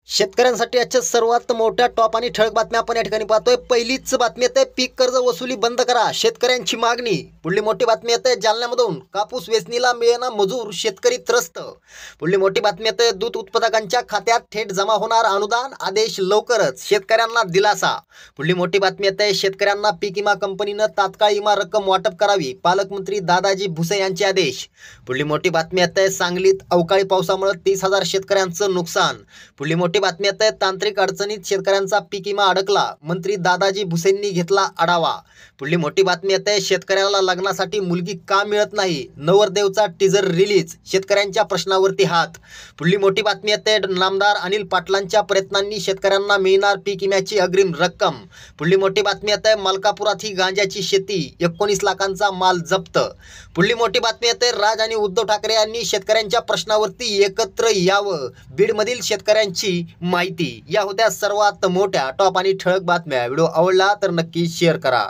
शेतकऱ्यांसाठी आजच्या सर्वात मोठ्या टॉप आणि ठळक बातम्या आपण या ठिकाणी पाहतोय। पहिलीच बातमी येते, पीक कर्ज वसुली बंद करा, शेतकऱ्यांची मागणी। पुढली मोठी बातमी येते, जालन्यामधून कापूस वेचणीला मिळेना मजूर, शेतकरी त्रस्त। पुढली मोठी बातमी येते, दूध उत्पादकांच्या खात्यात थेट जमा होणार अनुदान, आदेश लवकरच, शेतकऱ्यांना दिलासा। पुढली मोठी बातमी येते, शेतकऱ्यांना पीक विमा कंपनीनं तात्काळ विमा रक्कम वाटप करावी, पालकमंत्री दादाजी भुसे यांचे आदेश। पुढली मोठी बातमी येते, सांगलीत अवकाळी पावसामुळे 30,000 शेतकऱ्यांचं नुकसान। पुढली मोठी बातमी येते, तांत्रिक अडचणीत शेतकऱ्यांचा पीक विमा अडकला, मंत्री दादाजी भुसेंनी घेतला आढावा। पुढली मोठी बातमी येते, शेतकऱ्याला लग्नासाठी मुलगी का मिळत नाही, नवरदेवचा टीजर रिलीज, शेतकऱ्यांच्या प्रश्नावरती हात। पुढली मोठी बातमी येते, नामदार अनिल पाटलांच्या प्रयत्नांनी शेतकऱ्यांना मिळणार पीक विम्याची अग्रिम रक्कम। पुढली मोठी बातमी येते, मलकापुरात ही गांजाची शेती, 19 लाखांचा माल जप्त। पुढली मोठी बातमी येते, राज आणि उद्धव ठाकरे यांनी शेतकऱ्यांच्या प्रश्नावरती एकत्र यावं, बीडमधील शेतकऱ्यांची माहिती। या होत्या सर्वात मोठ्या टॉप आणि ठळक बातम्या। व्हिडिओ आवडला तर नक्की शेअर करा।